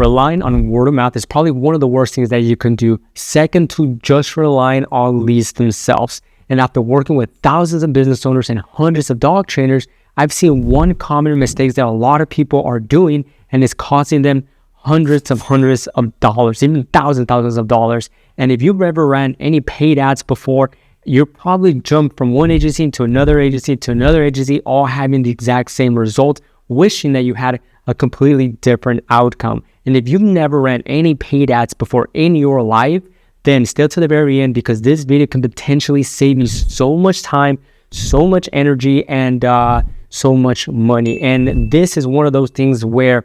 relying on word of mouth is probably one of the worst things that you can do. Second to just relying on leads themselves. And after working with thousands of business owners and hundreds of dog trainers, I've seen one common mistake that a lot of people are doing, and it's costing them hundreds of dollars, even thousands of dollars. And if you've ever ran any paid ads before, you're probably jumped from one agency to another agency, all having the exact same result, wishing that you had a completely different outcome. And if you've never ran any paid ads before in your life, then stay till the very end, because this video can potentially save you so much time, so much energy, and so much money. And this is one of those things where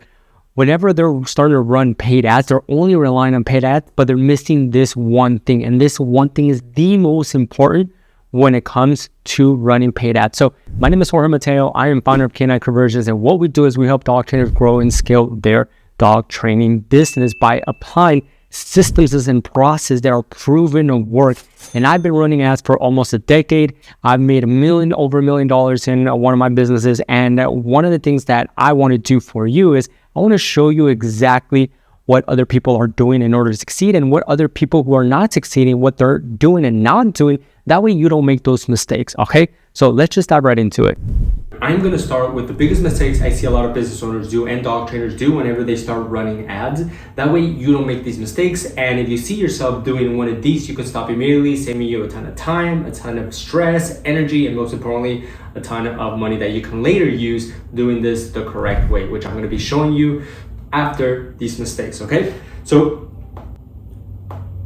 whenever they're starting to run paid ads, they're only relying on paid ads, but they're missing this one thing. And this one thing is the most important when it comes to running paid ads. So my name is Jorge Mateo. I am founder of Canine Conversions. And what we do is we help dog trainers grow and scale their dog training business by applying systems and processes that are proven to work. And I've been running ads for almost a decade. I've made over $1 million in one of my businesses. And one of the things that I want to do for you is I want to show you exactly what other people are doing in order to succeed, and what other people who are not succeeding, what they're doing and not doing. That way you don't make those mistakes, okay? So let's just dive right into it. I'm going to start with the biggest mistakes I see a lot of business owners do and dog trainers do whenever they start running ads. That way you don't make these mistakes. And if you see yourself doing one of these, you can stop immediately, saving you a ton of time, a ton of stress, energy, and most importantly, a ton of money that you can later use doing this the correct way, which I'm going to be showing you after these mistakes, okay? So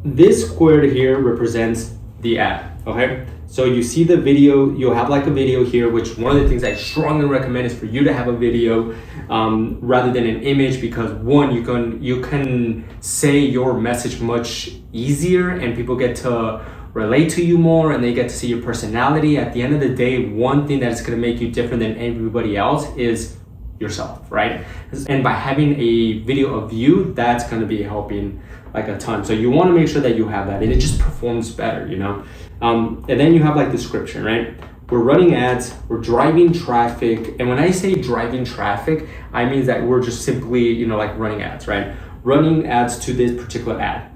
this square here represents the ad, okay? So you see the video, you'll have like a video here, which one of the things I strongly recommend is for you to have a video rather than an image, because one, you can say your message much easier and people get to relate to you more and they get to see your personality. At the end of the day, one thing that's going to make you different than everybody else is yourself, right? And by having a video of you, that's going to be helping like a ton. So you want to make sure that you have that, and it just performs better, you know? And then you have like description, right? We're running ads, we're driving traffic. And when I say driving traffic, I mean that we're just simply, you know, like running ads, right? Running ads to this particular ad.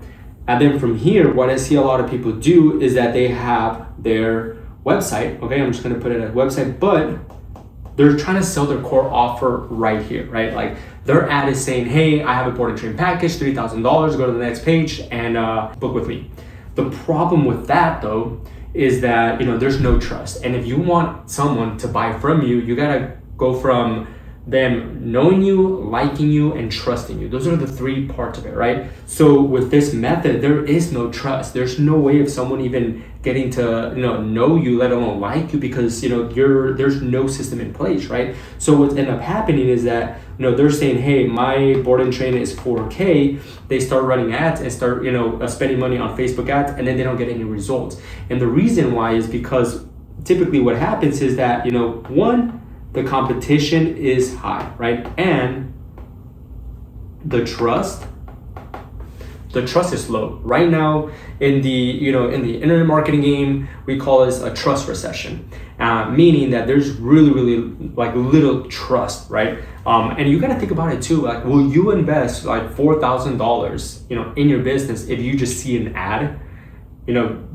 And then from here, what I see a lot of people do is that they have their website, okay? I'm just going to put it as website, but they're trying to sell their core offer right here, right? Like their ad is saying, hey, I have a board and train package, $3,000, go to the next page and book with me. The problem with that though, is that, you know, there's no trust. And if you want someone to buy from you, you gotta go from them knowing you, liking you, and trusting you. Those are the three parts of it, right? So with this method, there is no trust. There's no way of someone even getting to know you, let alone like you, because there's no system in place, right? So what ends up happening is that they're saying, hey, my board and train is $4K. They start running ads and start spending money on Facebook ads, and then they don't get any results. And the reason why is because typically what happens is that one, the competition is high, right? And the trust is low. Right now in the internet marketing game, we call this a trust recession, meaning that there's really like little trust, right? And you gotta think about it too, like, will you invest like $4,000 in your business if you just see an ad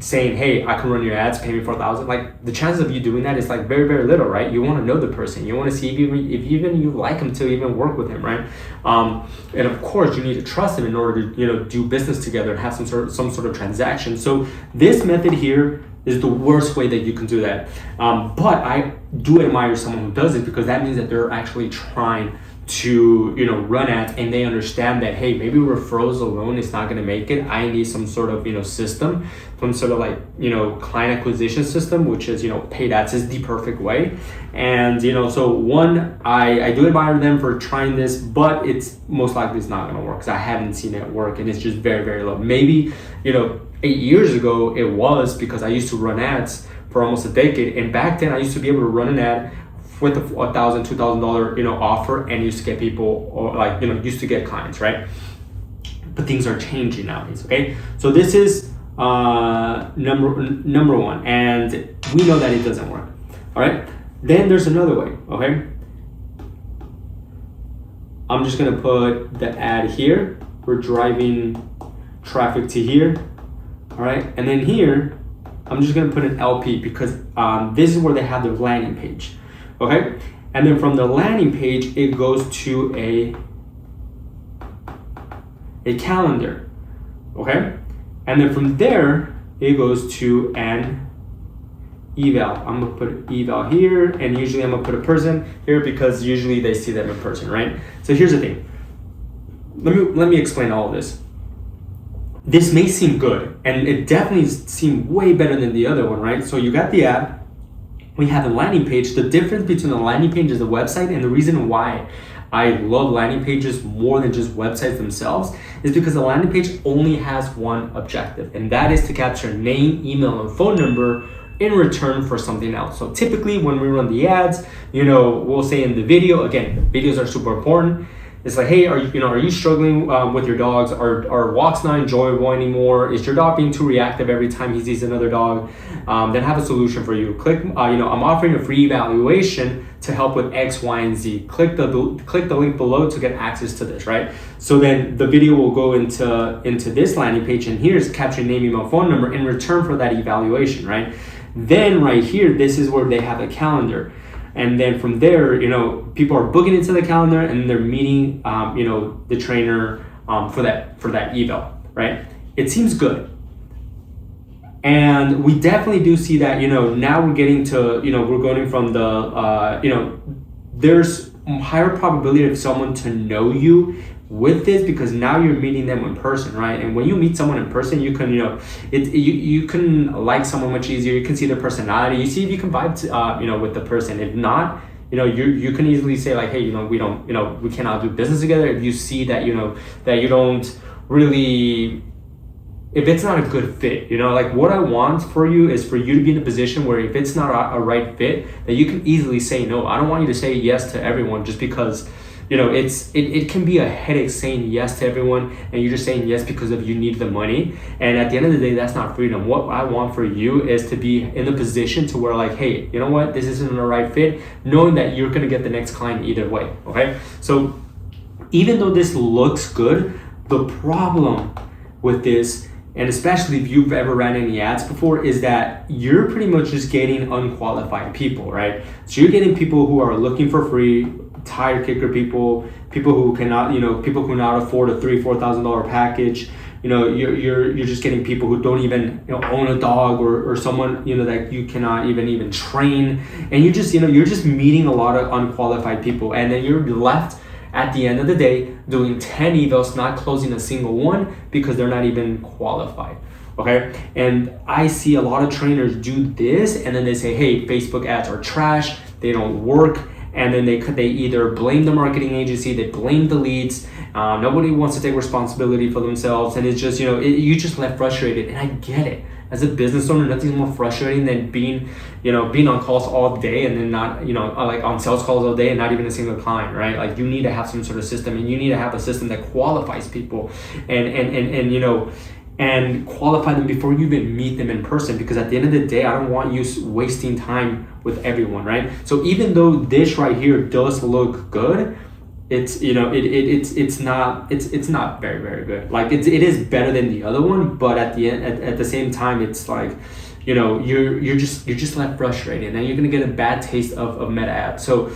saying, hey, I can run your ads, pay me $4,000? Like, the chances of you doing that is like very, very little, right? You want to know the person. You want to see if even you like him to even work with him, right? And of course, you need to trust him in order to do business together and have some sort of transaction. So this method here is the worst way that you can do that. But I do admire someone who does it, because that means that they're actually trying to run ads, and they understand that, hey, maybe referrals alone is not going to make it. I need some sort of system, some sort of like client acquisition system, which is paid ads is the perfect way. And so one, I do admire them for trying this, but it's most likely it's not going to work, because I haven't seen it work, and it's just very, very low. Maybe 8 years ago it was, because I used to run ads for almost a decade, and back then I used to be able to run an ad with a $1,000, $2,000 offer, and used to get people, or used to get clients, right? But things are changing nowadays. Okay, so this is number one, and we know that it doesn't work. All right, then there's another way. Okay, I'm just gonna put the ad here. We're driving traffic to here, all right? And then here, I'm just gonna put an LP because this is where they have their landing page, okay? And then from the landing page, it goes to a calendar, okay? And then from there, it goes to an eval. I'm gonna put eval here, and usually I'm gonna put a person here because usually they see them in person, right? So here's the thing. Let me explain all of this. This may seem good, and it definitely seems way better than the other one, right? So you got the app, we have the landing page. The difference between the landing page is the website, and the reason why I love landing pages more than just websites themselves is because the landing page only has one objective, and that is to capture name, email, and phone number in return for something else. So typically when we run the ads, we'll say in the video, again, videos are super important. It's like, hey, are you struggling with your dogs? Are walks not enjoyable anymore? Is your dog being too reactive every time he sees another dog? Then have a solution for you. Click, I'm offering a free evaluation to help with X, Y, and Z. Click the link below to get access to this, right? So then the video will go into this landing page, and here's capture name, email, phone number in return for that evaluation, right? Then right here, this is where they have a calendar. And then from there, people are booking into the calendar and they're meeting, the trainer for that eval, right? It seems good. And we definitely do see that, now we're getting to, we're going from the, there's higher probability of someone to know you with this because now you're meeting them in person, right? And when you meet someone in person, you can, you can like someone much easier. You can see their personality. You see if you can vibe, with the person. If not, you can easily say like, hey, we cannot do business together. If you see that, that you don't really, if it's not a good fit, like what I want for you is for you to be in a position where if it's not a right fit, that you can easily say no. I don't want you to say yes to everyone just because it can be a headache saying yes to everyone and you're just saying yes because of you need the money. And at the end of the day, that's not freedom. What I want for you is to be in the position to where like, hey, you know what, this isn't the right fit, knowing that you're gonna get the next client either way, okay? So even though this looks good, the problem with this, and especially if you've ever ran any ads before, is that you're pretty much just getting unqualified people, right? So you're getting people who are looking for free, tire kicker people who cannot, people who cannot afford a $3,000-$4,000 package. You're just getting people who don't even own a dog or someone that you cannot even train, and you're just meeting a lot of unqualified people, and then you're left at the end of the day doing 10 evals, not closing a single one because they're not even qualified. Okay, and I see a lot of trainers do this, and then they say, hey, Facebook ads are trash, they don't work. And then they either blame the marketing agency, they blame the leads. Nobody wants to take responsibility for themselves, and it's just you just left frustrated. And I get it. As a business owner, nothing's more frustrating than being on calls all day and then not like on sales calls all day and not even a single client, right? Like you need to have some sort of system, and you need to have a system that qualifies people and qualify them before you even meet them in person, because at the end of the day, I don't want you wasting time with everyone, right? So even though this right here does look good, it's it's not very, very good. Like it is better than the other one, but at the same time, it's like you're just left frustrated, and you're gonna get a bad taste of meta ads. So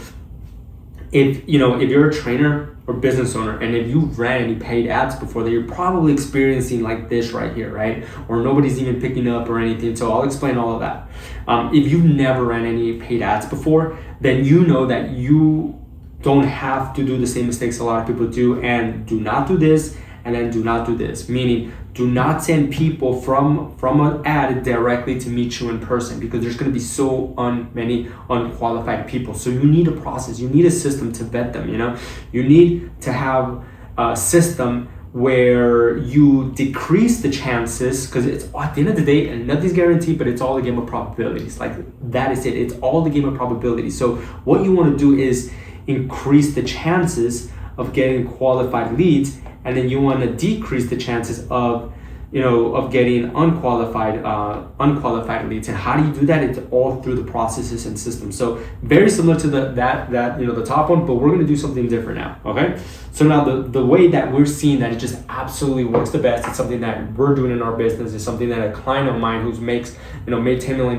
if you're a trainer or business owner, and if you ran any paid ads before, that you're probably experiencing like this right here, right? Or nobody's even picking up or anything. So I'll explain all of that. If you've never ran any paid ads before, then you know that you don't have to do the same mistakes a lot of people do, and do not do this, and then do not do this. Meaning, do not send people from an ad directly to meet you in person, because there's going to be so many unqualified people. So you need a process, you need a system to vet them. You need to have a system where you decrease the chances, because it's at the end of the day, and nothing's guaranteed, but it's all a game of probabilities. Like that is it. It's all the game of probabilities. So what you want to do is increase the chances of getting qualified leads, and then you want to decrease the chances of of getting unqualified leads. And how do you do that? It's all through the processes and systems. So very similar to the top one, but we're going to do something different now. Okay. So now the way that we're seeing that it just absolutely works the best, it's something that we're doing in our business, is something that a client of mine who's made $10 million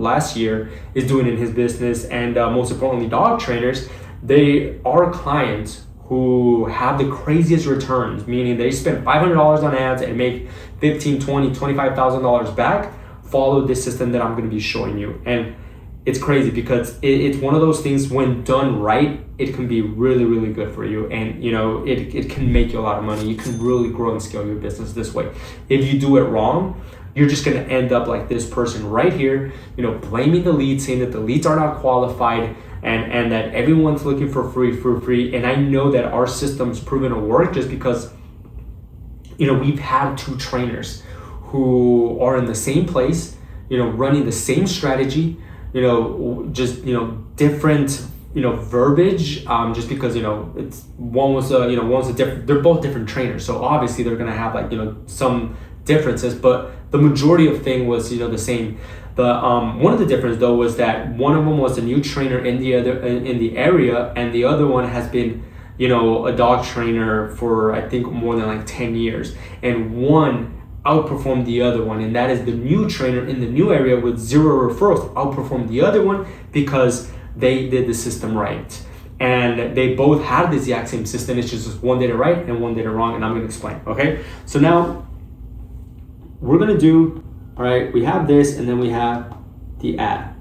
last year is doing in his business. And most importantly, dog trainers, they are clients who have the craziest returns, meaning they spend $500 on ads and make $15,000, $20,000, $25,000 back, follow this system that I'm going to be showing you. And it's crazy because it's one of those things, when done right, it can be really, really good for you. And it can make you a lot of money. You can really grow and scale your business this way. If you do it wrong, you're just going to end up like this person right here, blaming the leads, saying that the leads are not qualified, and that everyone's looking for free. And I know that our system's proven to work just because, we've had two trainers who are in the same place, running the same strategy, just, different, verbiage, just because, one's a different, they're both different trainers. So obviously they're going to have some differences, but the majority of thing was, the same. One of the differences though was that one of them was a new trainer in the area, and the other one has been, a dog trainer for I think more than 10 years, and one outperformed the other one, and that is the new trainer in the new area with 0 referrals outperformed the other one because they did the system right. And they both had the exact same system. It's just one did it right and one did it wrong, and I'm going to explain. Okay, so now we're going to do, all right, we have this, and then we have the ad,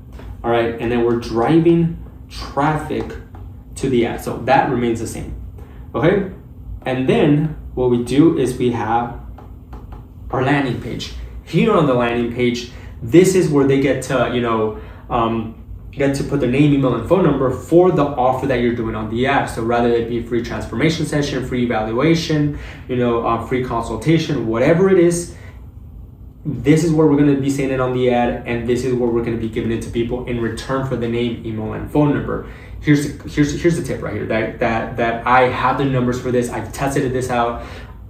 all right, and then we're driving traffic to the ad. So that remains the same, okay? And then what we do is we have our landing page. Here on the landing page, this is where they get to, get to put their name, email, and phone number for the offer that you're doing on the app. So rather it be free transformation session, free evaluation, free consultation, whatever it is, this is where we're going to be saying it on the ad, and this is where we're going to be giving it to people in return for the name, email, and phone number. Here's the tip right here that I have the numbers for this. I've tested this out.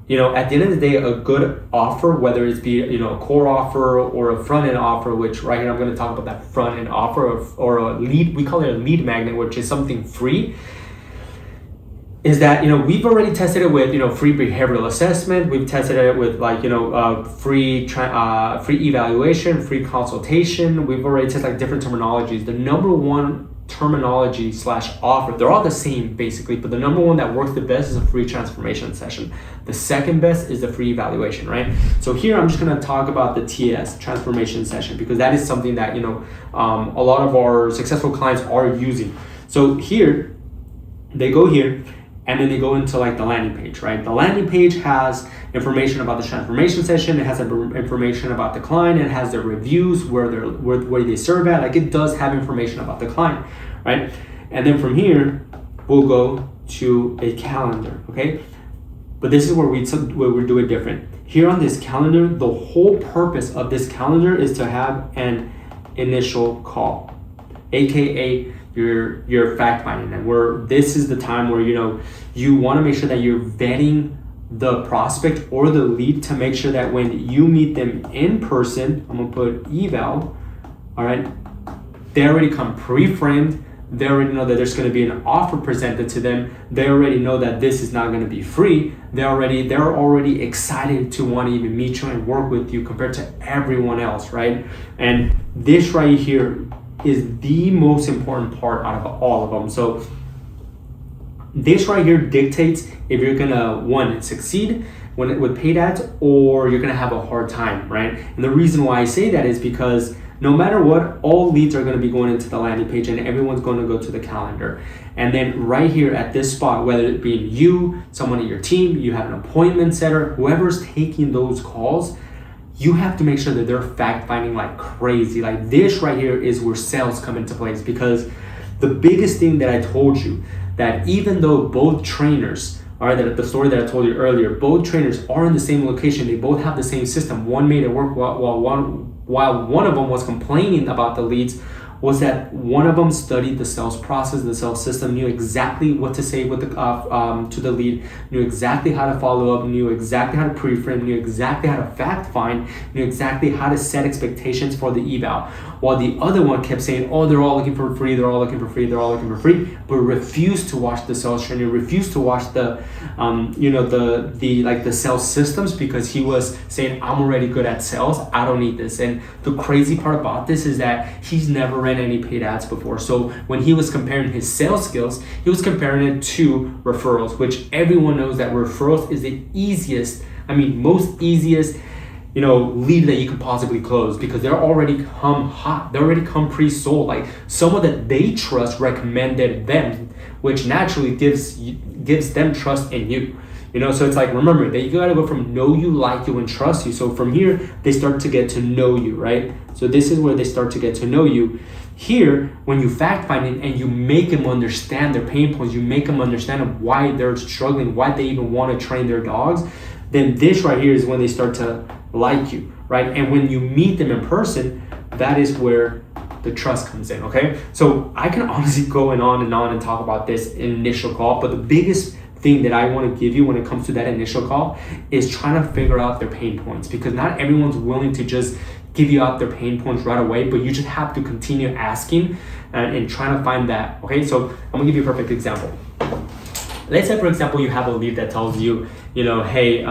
At the end of the day, a good offer, whether it's be a core offer or a front end offer, which right here I'm going to talk about that front end offer or a lead. We call it a lead magnet, which is something free. Is that we've already tested it with free behavioral assessment. We've tested it with free evaluation, free consultation. We've already tested different terminologies. The number one terminology / offer, they're all the same basically, but the number one that works the best is a free transformation session. The second best is the free evaluation, right? So here I'm just going to talk about the TS, transformation session, because that is something that a lot of our successful clients are using. So here they go here, and then they go into the landing page, right? The landing page has information about the transformation session. It has information about the client. It has their reviews, where they serve at. It does have information about the client, right? And then from here, we'll go to a calendar, okay? But this is where we do it different. Here on this calendar, the whole purpose of this calendar is to have an initial call, AKA you're fact finding them, where this is the time where you want to make sure that you're vetting the prospect or the lead to make sure that when you meet them in person, I'm gonna put eval, all right, they already come pre-framed. They already know that there's going to be an offer presented to them. They already know that this is not going to be free. They're already excited to want to even meet you and work with you compared to everyone else, right? And this right here is the most important part out of all of them. So this right here dictates if you're gonna, one, succeed with paid ads, or you're gonna have a hard time, right? And the reason why I say that is because no matter what, all leads are gonna be going into the landing page, and everyone's gonna go to the calendar. And then right here at this spot, whether it be you, someone in your team, you have an appointment setter, whoever's taking those calls, you have to make sure that they're fact finding like crazy. Like this right here is where sales come into place, because the biggest thing that I told you, that even though both trainers, all right, that the story that I told you earlier, both trainers are in the same location, they both have the same system. One made it work while one of them was complaining about the leads was that one of them studied the sales process, the sales system, knew exactly what to say with the to the lead, knew exactly how to follow up, knew exactly how to pre-frame, knew exactly how to fact find, knew exactly how to set expectations for the eval. While the other one kept saying, oh, they're all looking for free, they're all looking for free, they're all looking for free, but refused to watch the sales training, refused to watch the the sales systems, because he was saying, I'm already good at sales, I don't need this. And the crazy part about this is that he's never ran any paid ads before. So when he was comparing his sales skills, he was comparing it to referrals, which everyone knows that referrals is the most easiest lead that you could possibly close, because they're already come hot, they're already come pre-sold, like someone that they trust recommended them, which naturally gives them trust in you. So it's like, remember that you gotta go from know you, like you, and trust you. So from here, they start to get to know you, right? So this is where they start to get to know you. Here, when you fact find it and you make them understand their pain points, you make them understand why they're struggling, why they even want to train their dogs, then this right here is when they start to like you, right? And when you meet them in person, that is where the trust comes in, okay? So I can honestly go on and talk about this initial call, but the biggest thing that I want to give you when it comes to that initial call is trying to figure out their pain points, because not everyone's willing to just give you out their pain points right away, but you just have to continue asking and trying to find that, okay? So I'm gonna give you a perfect example. Let's say, for example, you have a lead that tells you, hey,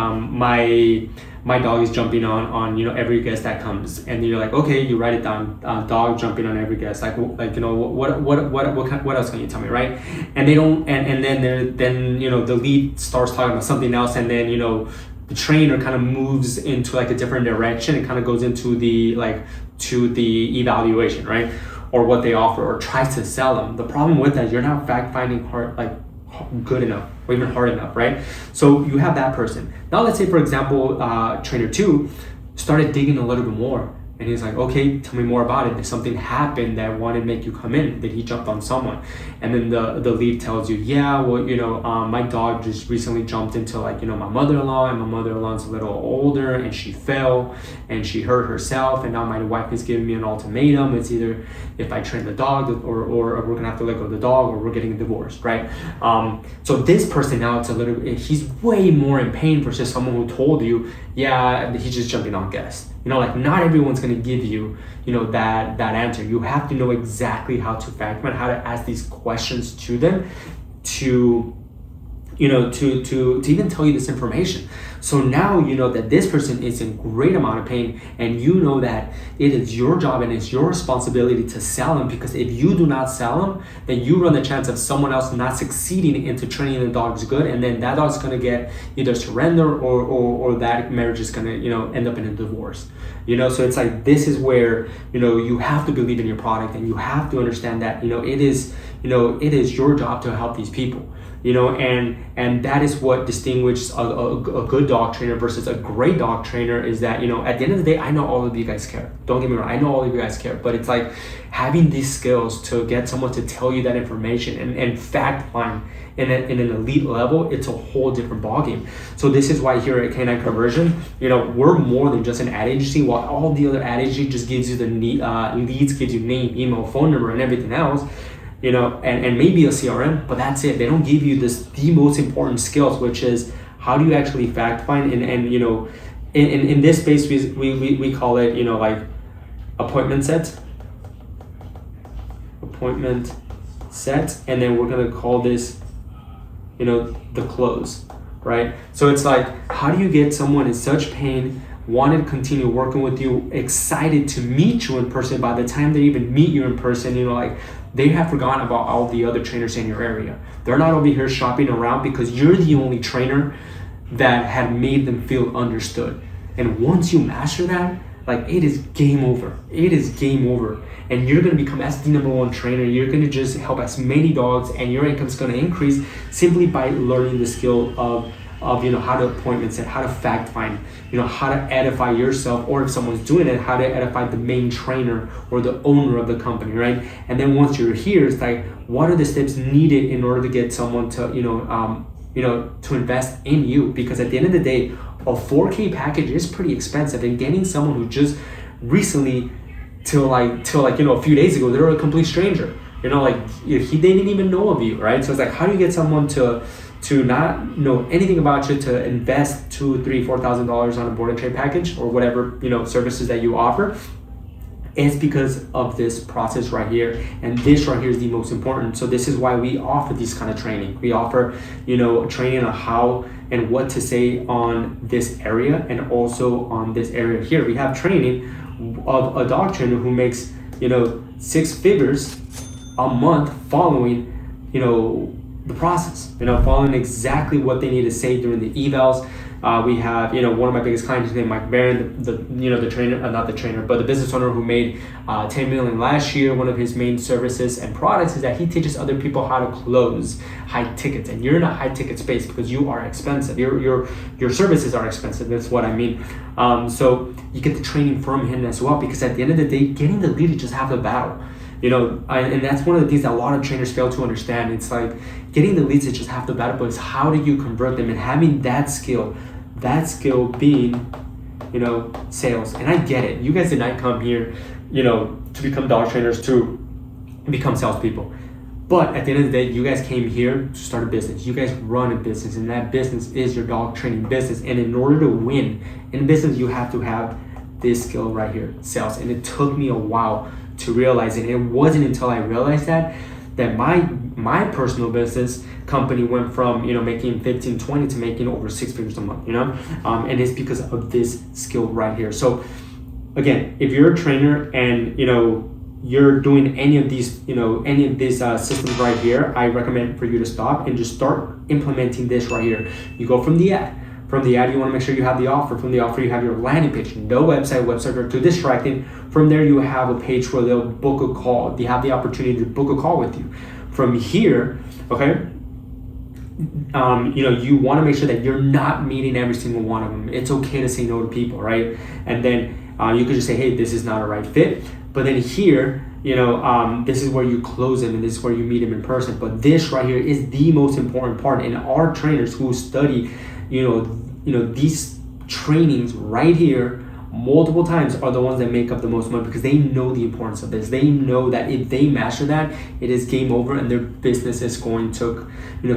my dog is jumping on every guest that comes, and you're like, okay, you write it down, dog jumping on every guest, what else can you tell me, right? And they don't, and then the lead starts talking about something else, and then the trainer kind of moves into like a different direction and kind of goes into the evaluation, right? Or what they offer, or tries to sell them. The problem with that, you're not fact finding good enough or even hard enough, right? So you have that person. Now let's say, for example, trainer 2 started digging a little bit more, and he's like, okay, tell me more about it. Did something happen that wanted to make you come in? Did he jump on someone? And then the lead tells you, yeah, well, my dog just recently jumped into my mother-in-law, and my mother-in-law's a little older, and she fell and she hurt herself, and now my wife is giving me an ultimatum. It's either if I train the dog or we're gonna have to let go of the dog, or we're getting divorced, right? So this person now, he's way more in pain versus someone who told you, yeah, he's just jumping on guests. Not everyone's going to give you, that answer. You have to know exactly how to fact find, how to ask these questions to them to even tell you this information. So now you know that this person is in great amount of pain, and you know that it is your job and it's your responsibility to sell them, because if you do not sell them, then you run the chance of someone else not succeeding into training the dog's good, and then that dog's gonna get either surrender or that marriage is gonna end up in a divorce. So it's like, this is where you have to believe in your product, and you have to understand that it is your job to help these people. And that is what distinguishes a good dog trainer versus a great dog trainer, is that, at the end of the day, I know all of you guys care. Don't get me wrong, I know all of you guys care, but it's like having these skills to get someone to tell you that information and fact find in an elite level, it's a whole different ballgame. So this is why here at Canine Conversion, we're more than just an ad agency. While all the other ad agency just gives you the leads, gives you name, email, phone number, and everything else, and maybe a CRM, but that's it. They don't give you the most important skills, which is how do you actually fact find, and in this space we call it appointment set, and then we're gonna call this the close, right? So it's like, how do you get someone in such pain, want to continue working with you, excited to meet you in person? By the time they even meet you in person, they have forgotten about all the other trainers in your area. They're not over here shopping around, because you're the only trainer that had made them feel understood. And once you master that, it is game over. It is game over. And you're gonna become as the #1 trainer. You're gonna just help as many dogs, and your income's gonna increase simply by learning the skill of how to appointment set, how to fact find, how to edify yourself, or if someone's doing it, how to edify the main trainer or the owner of the company, right? And then once you're here, it's like, what are the steps needed in order to get someone to, to invest in you? Because at the end of the day, a 4K package is pretty expensive, and getting someone who just recently till like a few days ago they were a complete stranger. Like they didn't even know of you, right? So it's like, how do you get someone to not know anything about you to invest $2,000, $3,000, $4,000 on a board and trade package or whatever services that you offer? It's because of this process right here, and this right here is the most important. So this is why we offer this kind of training. We offer training on how and what to say on this area, and also on this area here. We have training of a dog trainer who makes 6 figures a month following the process, following exactly what they need to say during the evals. We have one of my biggest clients named Mike Barron, the trainer, not the trainer, but the business owner who made 10 million last year. One of his main services and products is that he teaches other people how to close high tickets, and you're in a high ticket space because you are expensive. Your services are expensive. That's what I mean. So you get the training from him as well, because at the end of the day, getting the lead is just half the battle. And that's one of the things that a lot of trainers fail to understand. It's like getting the leads is just half the battle, but it's how do you convert them, and having that skill being, sales. And I get it. You guys did not come here, to become dog trainers, to become salespeople. But at the end of the day, you guys came here to start a business. You guys run a business, and that business is your dog training business. And in order to win in business, you have to have this skill right here, sales. And it took me a while to realize it. It wasn't until I realized that my personal business company went from making 15, 20 to making over 6 figures a month, and it's because of this skill right here. So again, if you're a trainer and you're doing any of these systems right here, I recommend for you to stop and just start implementing this right here. You go from the ad. From the ad, you want to make sure you have the offer. From the offer, you have your landing page. No websites are too distracting. From there, you have a page where they'll book a call. They have the opportunity to book a call with you. From here, okay, you want to make sure that you're not meeting every single one of them. It's okay to say no to people, right? And then you could just say, hey, this is not a right fit. But then here, this is where you close them, and this is where you meet them in person. But this right here is the most important part. And our trainers who study these trainings right here multiple times are the ones that make up the most money, because they know the importance of this. They know that if they master that, it is game over, and their business is going to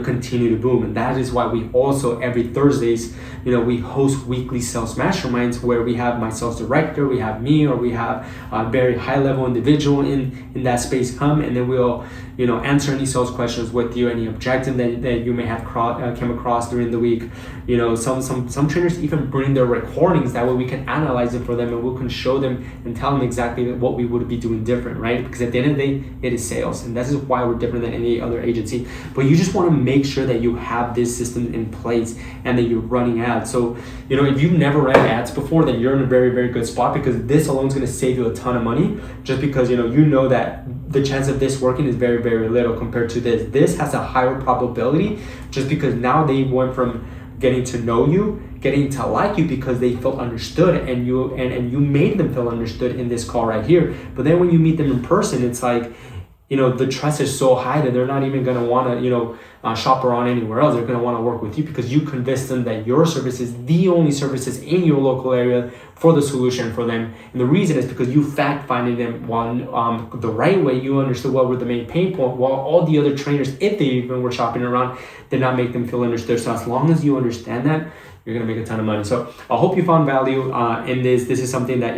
continue to boom. And that is why we also every Thursdays we host weekly sales masterminds, where we have my sales director, we have me, or we have a very high level individual in that space come, and then we'll answer any sales questions with you, any objection that you may have come across during the week. Some trainers even bring their recordings, that way we can analyze it for them, and we can show them and tell them exactly what we would be doing different, right? Because at the end of the day, it is sales, and this is why we're different than any other agency. But you just want to make sure that you have this system in place and that you're running ads. So if you've never ran ads before, then you're in a very, very good spot, because this alone is going to save you a ton of money, just because you know that the chance of this working is very, very little compared to this. This has a higher probability, just because now they went from getting to know you, getting to like you, because they felt understood, and you made them feel understood in this call right here. But then when you meet them in person, it's like the trust is so high that they're not even going to want to shop around anywhere else. They're going to want to work with you, because you convinced them that your service is the only services in your local area for the solution for them. And the reason is because you fact finding them the right way. You understood what were the main pain point, while all the other trainers, if they even were shopping around, did not make them feel understood. So as long as you understand that, you're gonna make a ton of money. So I hope you found value in this. This is something that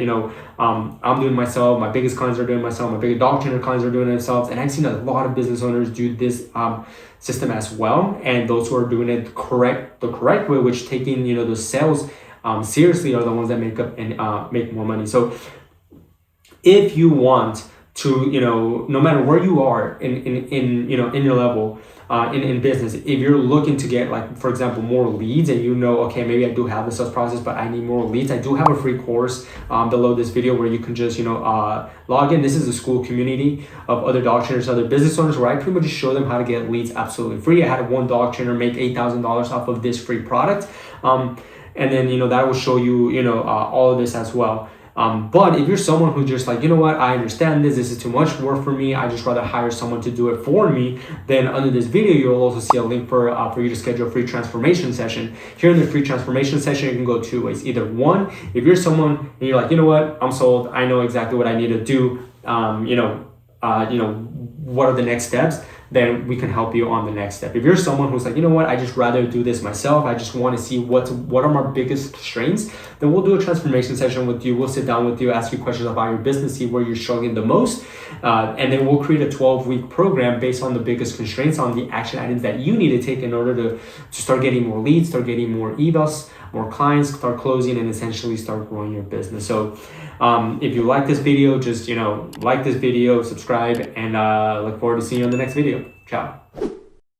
I'm doing myself. My biggest clients are doing myself. My biggest dog trainer clients are doing themselves. And I've seen a lot of business owners do this system as well. And those who are doing it the correct way, which taking the sales seriously, are the ones that make up and make more money. So if you want to, no matter where you are in your level, in business, if you're looking to get, like, for example, more leads, and okay, maybe I do have the sales process, but I need more leads, I do have a free course below this video where you can just log in. This is a school community of other dog trainers, other business owners, where I pretty much just show them how to get leads absolutely free. I had one dog trainer make $8,000 off of this free product, and then that will show you all of this as well. But if you're someone who's just like, you know what, I understand this is too much work for me, I just rather hire someone to do it for me, then under this video, you'll also see a link for you to schedule a free transformation session. Here in the free transformation session, you can go two ways. Either one, if you're someone and you're like, you know what, I'm sold, I know exactly what I need to do, what are the next steps, then we can help you on the next step. If you're someone who's like, you know what, I just rather do this myself, I just want to see what are my biggest constraints, then we'll do a transformation session with you. We'll sit down with you, ask you questions about your business, see where you're struggling the most, and then we'll create a 12-week program based on the biggest constraints, on the action items that you need to take in order to start getting more leads, start getting more evals, more clients, start closing, and essentially start growing your business. So if you like this video, just like this video, subscribe, and look forward to seeing you on the next video. Ciao.